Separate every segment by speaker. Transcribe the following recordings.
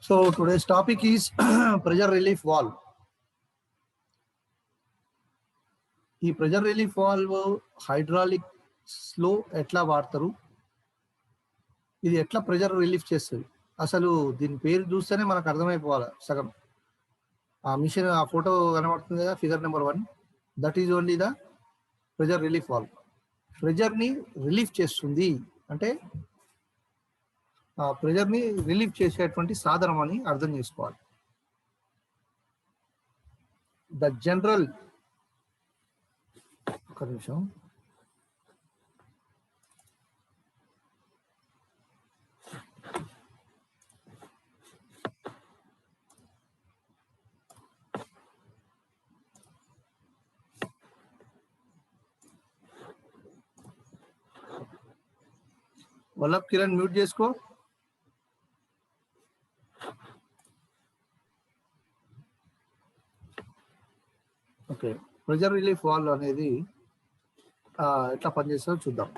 Speaker 1: So today's topic is pressure relief valve. ఈ pressure relief valve hydraulics లో ఎట్లా వాడతారు, ఇది ఎట్లా ప్రెజర్ రిలీఫ్ చేస్తుంది, అసలు దీని పేరు చూస్తేనే మనకు అర్థమైపోవాలి సగం. ఆ మిషన్ ఆ ఫోటో కనబడుతుంది కదా, figure number 1, that is only the pressure relief valve. Pressure ని రిలీఫ్ చేస్తుంది అంటే ఆ ప్రెజర్ ని రిలీఫ్ చేసేటువంటి సాధనం అని అర్థం చేసుకోవాలి. ద జనరల్, ఒక నిమిషం, వల్లభ్ కిరణ్ మ్యూట్ చేసుకో. ఓకే, ప్రెజర్ రిలీఫ్ వాల్వ్ అనేది ఎట్లా పనిచేస్తుందో చూద్దాం.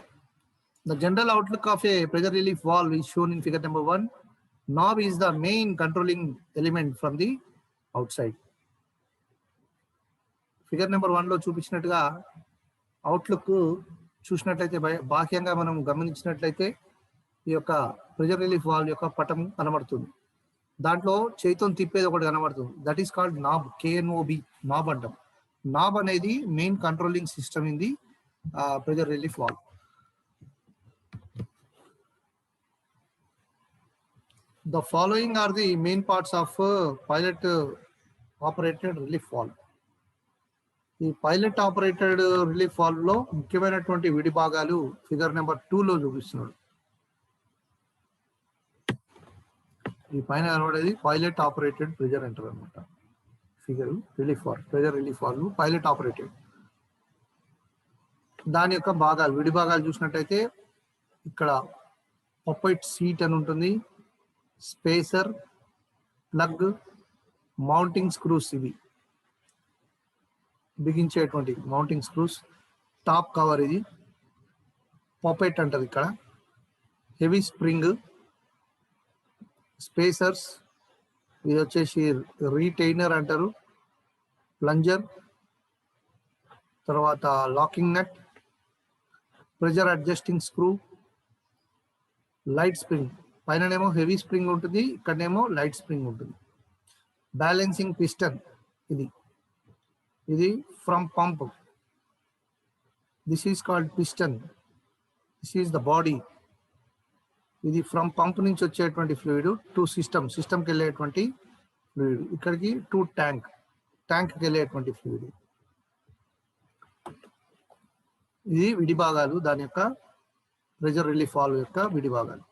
Speaker 1: The general outlook of a pressure relief valve is shown in figure number 1. Knob is the main controlling element from the outside. Figure number 1లో చూపించినట్టుగా outlook చూసినట్లయితే బాహ్యంగా మనం గమనించినట్లయితే ఈ యొక్క ప్రెజర్ రిలీఫ్ వాల్వ్ యొక్క పటం కనబడుతుంది. దాంట్లో చేతితో తిప్పేది ఒకటి కనబడుతుంది, that is called knob, KNOB, knob అంటాం. నాబ్ అనేది main controlling system in the pressure relief valve. The following are the main parts of pilot operated relief valve. ఈ పైలట్ ఆపరేటెడ్ రిలీఫ్ వాల్వ్ లో ముఖ్యమైనటువంటి విడి భాగాలు ఫిగర్ నెంబర్ 2లో చూపిస్తున్నాడు. ఈ పైన కనబడేది పైలట్ ఆపరేటెడ్ ప్రెజర్ అంటారు అనమాట. Figure relief valve, pressure relief valve pilot operated. దాని యొక్క భాగాలు, విడి భాగాలు చూసినట్టయితే ఇక్కడ పప్పైట్ సీట్ అని ఉంటుంది, స్పేసర్, ప్లగ్, మౌంటింగ్ స్క్రూస్, ఇవి బిగించేటువంటి మౌంటింగ్ స్క్రూస్, టాప్ కవర్, ఇది పపెట్ అంటారు ఇక్కడ, హెవీ స్ప్రింగ్, స్పేసర్స్, ఇది వచ్చేసి రీటైనర్ అంటారు, ప్లంజర్, తర్వాత locking nut, pressure adjusting screw, light spring, పైననేమో హెవీ స్ప్రింగ్ ఉంటుంది, ఇక్కడనేమో లైట్ స్ప్రింగ్ ఉంటుంది, బ్యాలెన్సింగ్ పిస్టన్, ఇది from pump, this is called piston, this is the body. ఇది ఫ్రమ్ పంప్ నుంచి వచ్చేటువంటి ఫ్లూయిడ్ టు సిస్టమ్కి వెళ్ళేటువంటి ఫ్లూయిడ్, ఇక్కడికి టు ట్యాంక్కి వెళ్ళేటువంటి ఫ్లూయిడ్. ఇది విడి భాగాలు, దాని యొక్క ప్రెజర్ రిలీఫ్ వాల్వ్ యొక్క విడి భాగాలు.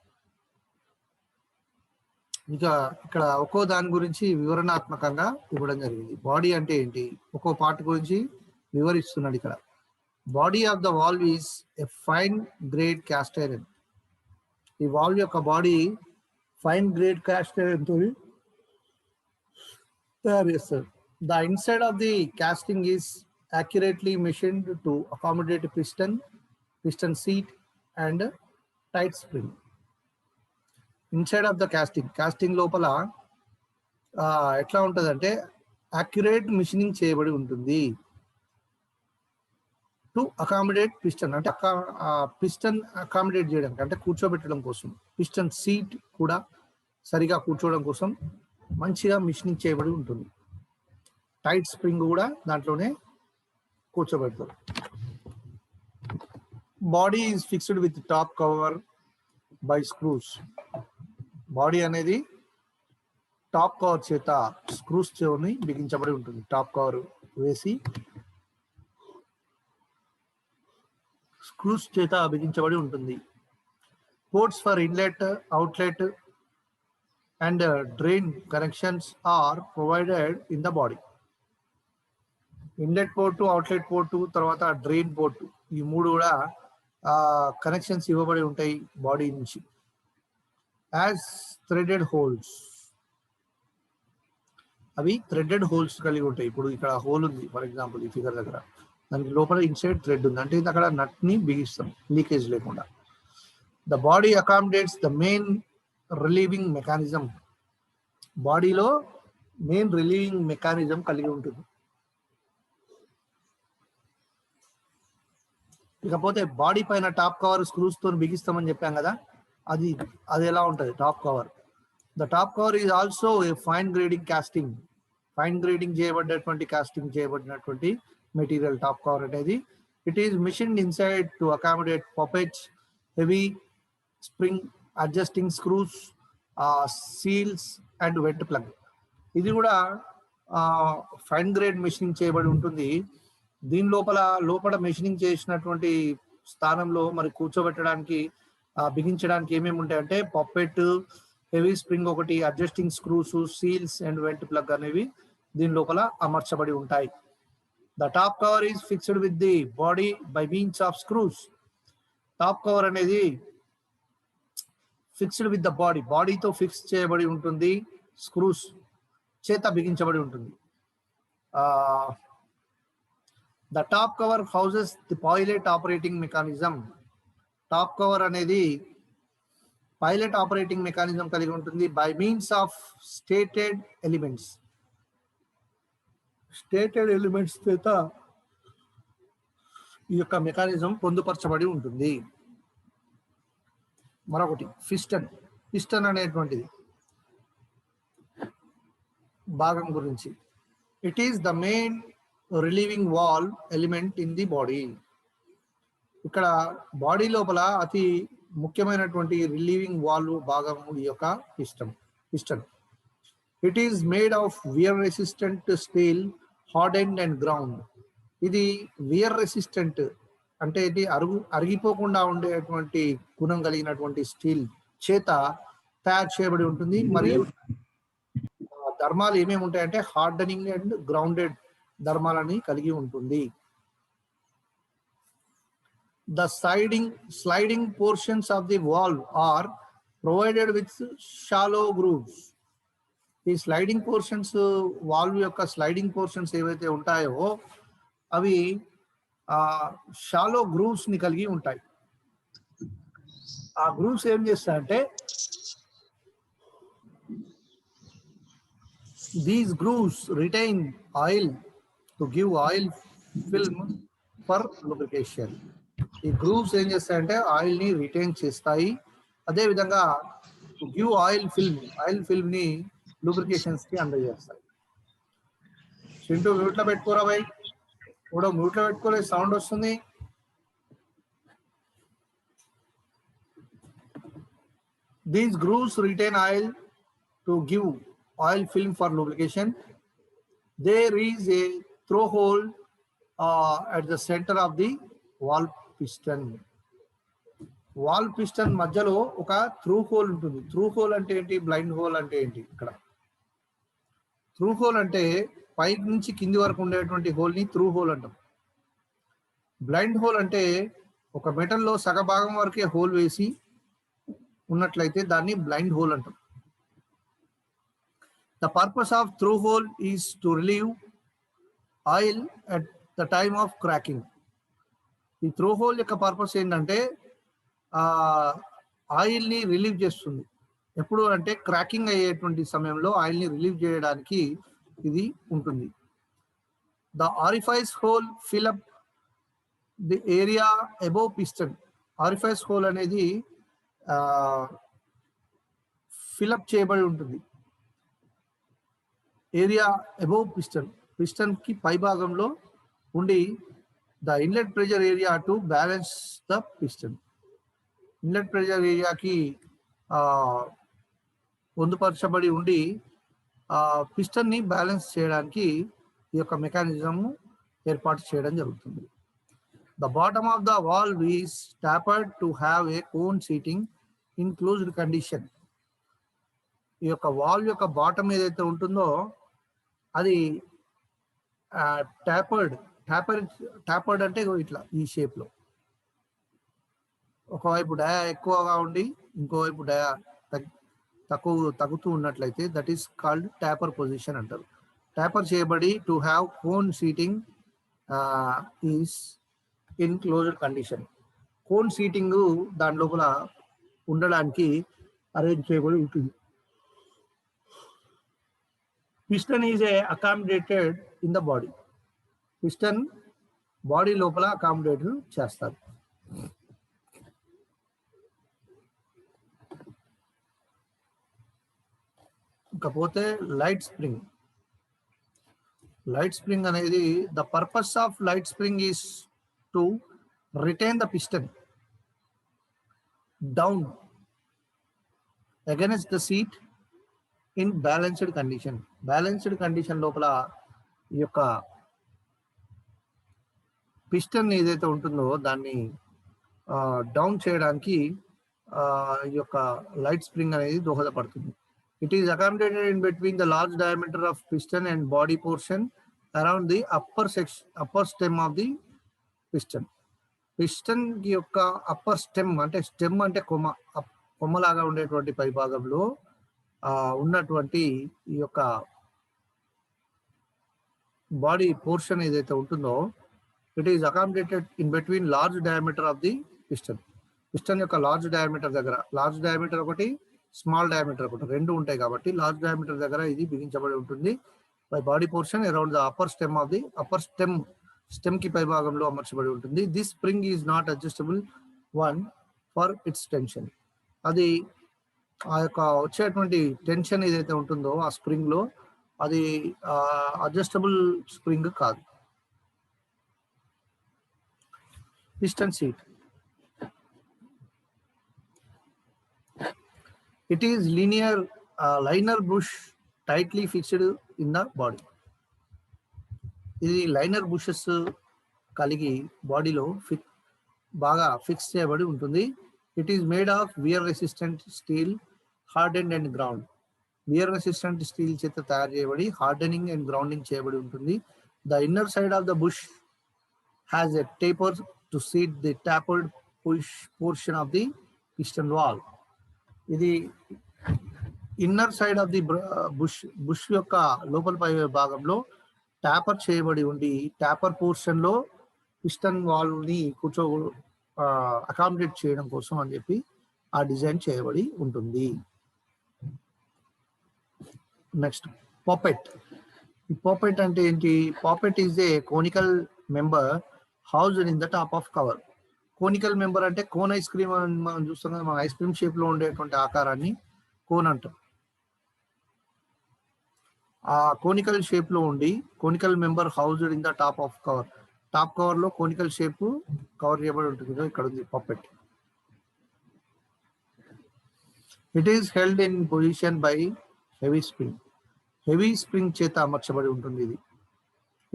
Speaker 1: ఇంకా ఇక్కడ ఒక్కో దాని గురించి వివరణాత్మకంగా ఇవ్వడం జరిగింది. బాడీ అంటే ఏంటి, ఒక్కో పార్ట్ గురించి వివరిస్తున్నాడు ఇక్కడ. Body of the valve is a fine grade cast iron. ఈ వాల్వ్ యొక్క body fine grade cast iron తో తయారు చేస్తారు. The inside of the casting is accurately machined to accommodate piston seat and tight spring. Inside of the casting లోపల ఎట్లా ఉంటుందంటే accurate machining చేయబడి ఉంటుంది. టు అకామిడేట్ పిస్టన్ అంటే పిస్టన్ అకామిడేట్ చేయడానికి, అంటే కూర్చోబెట్టడం కోసం, పిస్టన్ సీట్ కూడా సరిగా కూర్చోవడం కోసం మంచిగా మిషనింగ్ చేయబడి ఉంటుంది. టైట్ స్ప్రింగ్ కూడా దాంట్లోనే కూర్చోబెడతారు. Body is fixed with top cover by screws. Body అనేది టాప్ కవర్ చేత స్క్రూస్ చేని బిగించబడి ఉంటుంది. టాప్ కవర్ వేసి స్క్రూస్ చేత బిగించబడి ఉంటుంది. Ports for inlet, outlet and drain connections are provided in the body. Inlet port, outlet port, తర్వాత డ్రైన్ పోర్టు, ఈ మూడు కూడా కనెక్షన్స్ ఇవ్వబడి ఉంటాయి బాడీ నుంచి. యాజ్ థ్రెడెడ్ హోల్స్, అవి థ్రెడెడ్ హోల్స్ కలిగి ఉంటాయి. ఇప్పుడు ఇక్కడ హోల్ ఉంది ఫర్ ఎగ్జాంపుల్ ఈ ఫిగర్ దగ్గర, దానికి లోపల ఇన్సైడ్ థ్రెడ్ ఉంది, అంటే అక్కడ నట్ ని బిగిస్తాం లీకేజ్ లేకుండా. The body accommodates the main relieving mechanism బాడీలో మెయిన్ రిలీవింగ్ మెకానిజం కలిగి ఉంటుంది. ఇకపోతే బాడీ పైన టాప్ కవర్ స్క్రూస్ తో బిగిస్తామని చెప్పాం కదా, అది ఎలా ఉంటుంది top cover. The top cover is also a fine grading casting. Fine grading చేయబడినటువంటి కాస్టింగ్ చేయబడినటువంటి మెటీరియల్ టాప్ కవర్ అనేది. It is machined inside to accommodate poppets, heavy spring adjusting screws, seals and vent plug. ఇది కూడా fine grade machining చేయబడి ఉంటుంది. దీని లోపల machining చేసినటువంటి స్థానంలో మరి కూర్చోబెట్టడానికి బిగించడానికి ఏమేమి ఉంటాయంటే పప్పెట్, హెవీ స్ప్రింగ్ ఒకటి, adjusting screws, seals and vent plug అనేవి దీని లోపల అమర్చబడి ఉంటాయి. The top cover is fixed with the body by means of screws. Top cover అనేది ఫిక్స్డ్ విత్ ద బాడీతో ఫిక్స్ చేయబడి ఉంటుంది, స్క్రూస్ చేత బిగించబడి ఉంటుంది. The top cover houses the pilot operating mechanism. Top cover అనేది పైలట్ ఆపరేటింగ్ మెకానిజం కలిగి ఉంటుంది by means of stated elements. Stated elements చేత ఈ యొక్క మెకానిజం పొందుపరచబడి ఉంటుంది. మరొకటి పిస్టన్ అనేటువంటిది భాగం గురించి. It is the main relieving valve element in the body. ఇక్కడ బాడీ లోపల అతి ముఖ్యమైనటువంటి రిలీవింగ్ వాల్ భాగం ఈ యొక్క piston. It is made of wear resistant steel, hardened and ground. ఇది వియర్ రెసిస్టెంట్ అంటే ఇది అరిగిపోకుండా ఉండేటువంటి గుణం కలిగినటువంటి స్టీల్ చేత తయారు చేయబడి ఉంటుంది. మరియు ధర్మాలు ఏమేమి ఉంటాయంటే హార్డనింగ్ అండ్ గ్రౌండెడ్ ధర్మాలని కలిగి ఉంటుంది. The sliding portions of the valve are provided with shallow grooves. ఈ స్లైడింగ్ పోర్షన్స్, వాల్వ్ యొక్క స్లైడింగ్ పోర్షన్స్ ఏవైతే ఉంటాయో అవి షాలో గ్రూవ్స్ ని కలిగి ఉంటాయి. ఆ గ్రూవ్స్ ఏం చేస్తాయంటే these grooves retain oil to give oil film for lubrication. ఈ గ్రూవ్స్ ఏం చేస్తాయంటే ఆయిల్ ని రిటైన్ చేస్తాయి. అదే విధంగా గివ్ ఆయిల్ ఫిల్మ్ ని లూబ్రికేషన్స్ కి అందజేస్తాయి. చింటూ మ్యూట్ లో పెట్టుకోరా బై, కూడా మ్యూట్ లో పెట్టుకోలేదు, సౌండ్ వస్తుంది. These grooves retain oil to give oil film for lubrication. There is a through hole at the center of the valve piston. Wall piston మధ్యలో ఒక త్రూ హోల్ ఉంటుంది. త్రూ హోల్ అంటే ఏంటి, blind whole అంటే ఏంటి? ఇక్కడ through hole అంటే పైకి నుంచి కింది వరకు ఉండేటువంటి హోల్ ని త్రూ హోల్ అంటాం. బ్లైండ్ హోల్ అంటే ఒక మెటల్లో సగభాగం వరకే హోల్ వేసి ఉన్నట్లయితే దాన్ని బ్లైండ్ హోల్ అంటాం. The purpose of through hole is to relieve oil at the time of cracking. ఈ త్రూ హోల్ యొక్క పర్పస్ ఏంటంటే ఆయిల్ ని రిలీవ్ చేస్తుంది. ఎప్పుడు అంటే క్రాకింగ్ అయ్యేటువంటి సమయంలో ఆయిల్ ని రిలీవ్ చేయడానికి ఇది ఉంటుంది. The orifice whole fill up the area above piston. Orifice whole అనేది ఫిల్అప్ చేయబడి ఉంటుంది ఏరియా అబోవ్ పిస్టన్ కి పై భాగంలో ఉండి the inlet pressure area to balance the piston. Inlet pressure ఏరియాకి పొందుపరచబడి ఉండి పిస్టన్ ని బ్యాలెన్స్ చేయడానికి ఈ యొక్క మెకానిజం ఏర్పాటు చేయడం జరుగుతుంది. The bottom of the valve is tapered to have a cone seating in closed condition. ఈ యొక్క వాల్వ్ యొక్క బాటమ్ ఏదైతే ఉంటుందో అది టాపర్డ్ అంటే ఇట్లా ఈ షేప్ లో ఒకవైపు డయా ఎక్కువగా ఉండి ఇంకోవైపు డయా తగ్గుతూ ఉన్నట్లయితే that is called topper position అంటారు. టాపర్ చేయబడి to have cone seating is in closed condition. Cone seating దాని లోపల ఉండడానికి అరేంజ్ చేయబడి ఉంటుంది. Piston is accommodated in the body. Piston body లోపల accommodate చేస్తారు. ఇకపోతే లైట్ స్ప్రింగ్. లైట్ స్ప్రింగ్ అనేది the purpose of light spring is to retain the piston down against the seat in balanced condition. Balanced condition లోపల ఈ యొక్క piston ఏదైతే ఉంటుందో దాన్ని డౌన్ చేయడానికి ఈ యొక్క లైట్ స్ప్రింగ్ అనేది దోహదపడుతుంది. It is accommodated in between the large diameter of piston and body portion around the upper stem of the piston. Piston యొక్క అప్పర్ స్టెమ్ అంటే కొమ్మలాగా ఉండేటువంటి పై భాగంలో ఉన్నటువంటి ఈ యొక్క బాడీ పోర్షన్ ఏదైతే ఉంటుందో it is accommodated in between large diameter of the piston. Piston యొక్క లార్జ్ డయామీటర్ దగ్గర, లార్జ్ డయామీటర్ ఒకటి, స్మాల్ డయామీటర్ ఒకటి, రెండు ఉంటాయి కాబట్టి లార్జ్ డయామీటర్ దగ్గర ఇది బిగించబడి ఉంటుంది. By body portion around the upper stem of the upper stem కి పై భాగంలో అమర్చబడి ఉంటుంది. This spring is not adjustable one for it's tension. అది ఆ యొక్క వచ్చేటువంటి టెన్షన్ ఏదైతే ఉంటుందో ఆ స్ప్రింగ్ లో అది అడ్జస్టబుల్ స్ప్రింగ్ కాదు. Piston seat. It is liner bush tightly fixed in the body. ఇది లైనర్ బుషెస్ కలిగి బాడీలో బాగా ఫిక్స్ చేయబడి ఉంటుంది. It is made of wear resistant steel hardened and ground. Wear resistant steel చేత తయారు చేయబడి హార్డెనింగ్ అండ్ గ్రౌండింగ్ చేయబడి ఉంటుంది. The inner side of the bush has a taper to seat the tapered portion of the piston wall. ఇది inner side of the bush యొక్క లోపల పై భాగంలో topper చేయబడి ఉండి టాపర్ పోర్షన్ లో పిస్టన్ వాల్ ని అకామిడేట్ చేయడం కోసం అని చెప్పి ఆ డిజైన్ చేయబడి ఉంటుంది. Next Puppet. ఈ పాపెట్ అంటే ఏంటి? Poppet is a conical member housed in the top of cover. Conical member అంటే కోన్ ఐస్ క్రీమ్ మనం చూస్తాం కదా, మన ఐస్ క్రీమ్ షేప్ లో ఉండేటువంటి ఆకారాన్ని కోన్ అంటాం. ఆ కోనికల్ షేప్ లో ఉండి conical member housed in the top of cover. Top cover లో కోనికల్ షేప్ కవర్ చేయబడి ఉంటుంది. ఇక్కడ ఉంది poppet. It is held in position by heavy spring. Heavy spring చేత అమర్చబడి ఉంటుంది ఇది.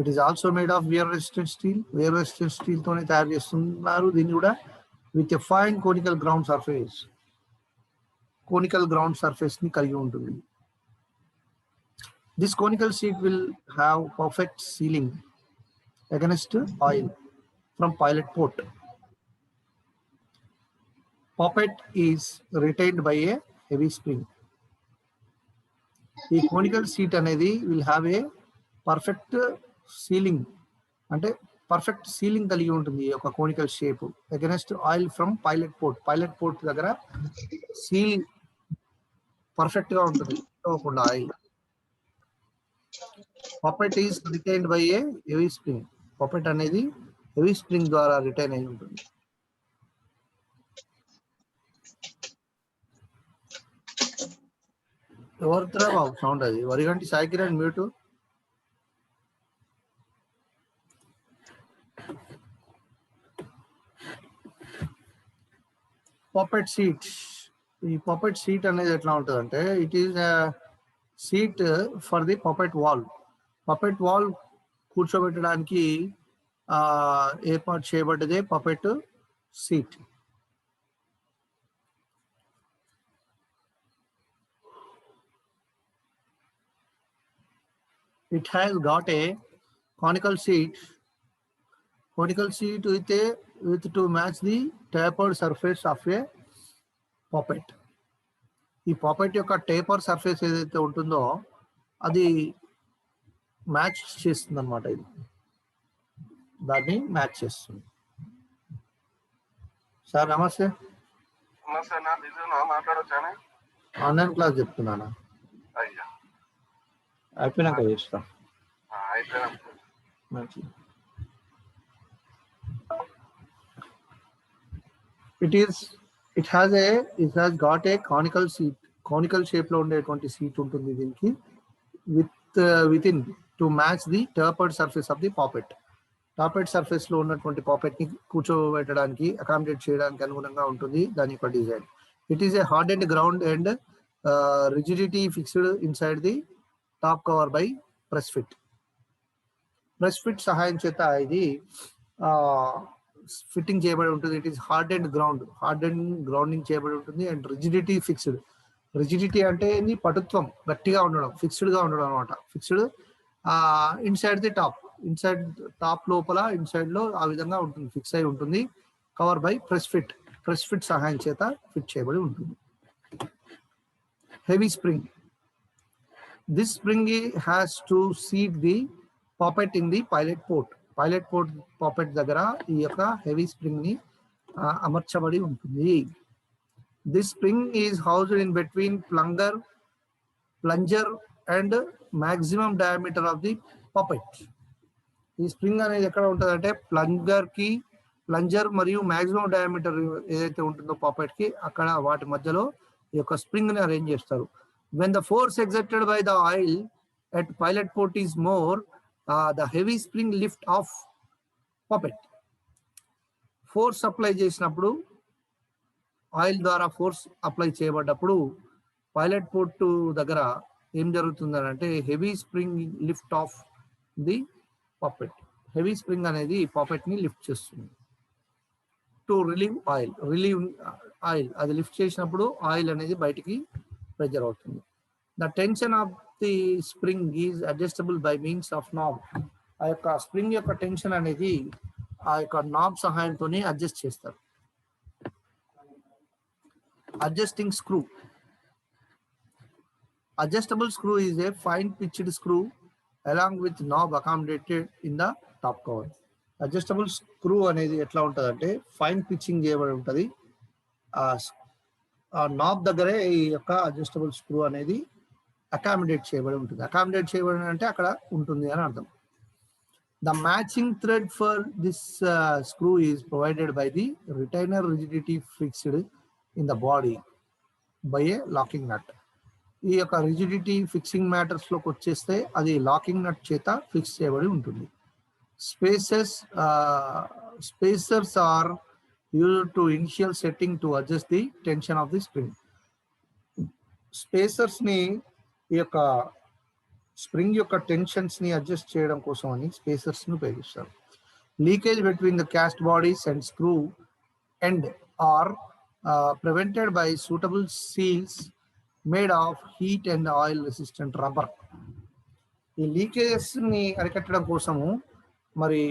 Speaker 1: It is also made of wear resistant steel. Wear resistant steel తోనే తయారు చేస్తున్నారు దీన్ని కూడా. With a fine conical ground surface. Conical ground surface ని కలిగి ఉంటుంది. This conical seat will have perfect sealing against oil from pilot port. Poppet is retained by a heavy spring. ఈ conical seat అనేది will have a perfect sealing అంటే perfect sealing కలిగి ఉంటుంది ఈ యొక్క conical shape against oil from pilot port. Pilot port దగ్గర seal perfect గా ఉంటుంది oil. Poppet is retained by a heavy spring. Poppet అనేది హెవీ స్ప్రింగ్ ద్వారా రిటైన్ అయి ఉంటుంది. ఎవరితో బాబు సౌండ్ అది? Variganti Sai Kiran mute. Poppet seat. ఈ పాపెట్ సీట్ అనేది ఎట్లా ఉంటుంది అంటే it is seat for the poppet valve. Poppet valve కూర్చోబెట్టడానికి ఏర్పాటు చేయబడ్డదే poppet seat. It has got a conical seat with to match the tapered surface of a puppet. ఈ Puppet యొక్క టేపర్ సర్ఫేస్ ఏదైతే ఉంటుందో అది మ్యాచ్ చేస్తుంది అనమాట. ఇది దాన్ని మ్యాచ్ చేస్తుంది. సార్ నమస్తే. ఆన్లైన్ క్లాస్ చెప్తున్నానా? అయిపోయినాక చేస్తా. It has got a conical shape లో ఉండేటువంటి సీట్ ఉంటుంది దీనికి within to match the tapered surface of the poppet. Tappet surface లో ఉన్నటువంటి పాపెట్ ని కూర్చోబెట్టడానికి అకామిడేట్ చేయడానికి అనుగుణంగా ఉంటుంది దాని యొక్క design. It is a hard and ground and rigidity fixed inside the top cover by press fit. Press fit సహాయం చేత ఇది ఫిట్టింగ్ చేయబడి ఉంటుంది. It is hard and grinding చేయబడి ఉంటుంది అండ్ రిజిడిటీ ఫిక్స్డ్. రిజిడిటీ అంటే పటుత్వం, గట్టిగా ఉండడం, ఫిక్స్డ్ గా ఉండడం అనమాట. ఫిక్స్డ్ ఇన్సైడ్ ది టాప్ లోపల ఇన్సైడ్ లో ఆ విధంగా ఉంటుంది, ఫిక్స్ అయి ఉంటుంది. కవర్ బై ప్రెస్ ఫిట్ సహాయం చేత ఫిట్ చేయబడి ఉంటుంది. Heavy spring. This spring has to seat the poppet in the pilot port poppet దగ్గర ఈ యొక్క హెవీ స్ప్రింగ్ ని అమర్చబడి ఉంటుంది. This spring is housed in between plunger and maximum diameter of the poppet. ఈ స్ప్రింగ్ అనేది ఎక్కడ ఉంటుంది అంటే ప్లంజర్ మరియు మాక్సిమం డయామీటర్ ఏదైతే ఉంటుందో పాపెట్ కి అక్కడ వాటి మధ్యలో ఈ యొక్క స్ప్రింగ్ ని అరేంజ్ చేస్తారు. When the force exerted by the oil at pilot port is more the heavy spring lift off poppet. Force apply చేసినప్పుడు, ఆయిల్ ద్వారా ఫోర్స్ అప్లై చేయబడ్డప్పుడు పైలట్ పోర్ట్ దగ్గర ఏం జరుగుతుందని అంటే heavy spring lift off the poppet. Heavy spring అనేది poppet ని lift చేస్తుంది. టు రిలీవ్ ఆయిల్ అది లిఫ్ట్ చేసినప్పుడు ఆయిల్ అనేది బయటికి ప్రెజర్ అవుతుంది. The tension of the spring is adjustable by means of knob. ఆ యొక్క స్ప్రింగ్ యొక్క టెన్షన్ అనేది ఆ యొక్క నాబ్ సహాయంతోనే అడ్జస్ట్ చేస్తారు. Adjusting screw. Adjustable screw is a fine pitched screw along with knob accommodated in the top cover. Adjustable screw అనేది ఎట్లా ఉంటుంది అంటే ఫైన్ పిచ్చింగ్ చేయబడి ఉంటుంది. ఆ నాబ్ దగ్గరే ఈ యొక్క అడ్జస్టబుల్ స్క్రూ అనేది అకామిడేట్ చేయబడి ఉంటుంది. అకామిడేట్ చేయబడి అంటే అక్కడ ఉంటుంది అని అర్థం. The matching thread for this screw is provided by the retainer rigidity fixed in the body by a locking nut. ఈ యొక్క రిజిడిటీ ఫిక్సింగ్ మ్యాటర్స్ లోకి వచ్చేస్తే అది లాకింగ్ నట్ చేత ఫిక్స్ చేయబడి ఉంటుంది. Spacers are used to initial setting to adjust the tension of the spring. Spacers ని ఈ యొక్క స్ప్రింగ్ యొక్క టెన్షన్స్ ని అడ్జస్ట్ చేయడం కోసం అని స్పేసర్స్ ని ఉపయోగిస్తారు. Leakage between the cast bodies and screw end are prevented by suitable seals made of heat and oil resistant rubber. ఈ లీకేజెస్ ని అరికట్టడం కోసము మరి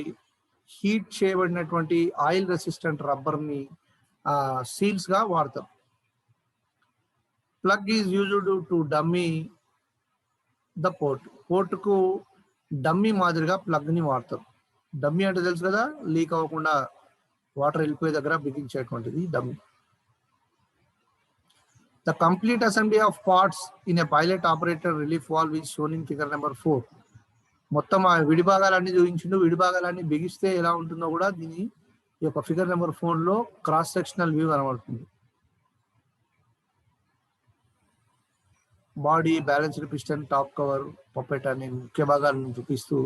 Speaker 1: హీట్ చేయబడినటువంటి ఆయిల్ రెసిస్టెంట్ రబ్బర్ ని సీల్స్ గా వాడతారు. Plug is used to dummy the పోర్టుకు డమ్మీ మాదిరిగా ప్లగ్ ని వాడతారు. డమ్మీ అంటే తెలుసు కదా, లీక్ అవ్వకుండా వాటర్ వెళ్ళిపోయే దగ్గర బిగించేటువంటిది dummy. The complete assembly of parts in a pilot operated relief valve is shown in figure number 4. మొత్తం ఆ విడిభాగాలన్నీ చూపించిండు. విడిభాగాలన్నీ బిగిస్తే ఎలా ఉంటుందో కూడా దీని యొక్క ఫిగర్ నెంబర్ 4 లో క్రాస్ సెక్షనల్ వ్యూ కనబడుతుంది. Body, balanced piston, top cover, puppet అనే ముఖ్య భాగాలను చూపిస్తూ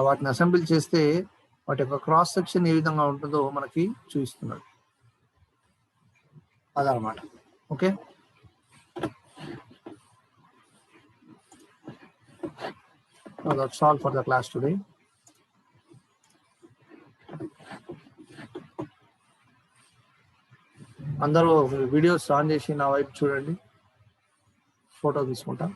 Speaker 1: వాటిని అసెంబ్లీ చేస్తే వాటి యొక్క క్రాస్ సెక్షన్ ఏ విధంగా ఉంటుందో మనకి చూపిస్తున్నాడు. అదనమాట. Okay, that's all for the class today. అందరూ వీడియోస్ ఆన్ చేసి నా వైపు చూడండి, ఫోటో తీసుకుంటా.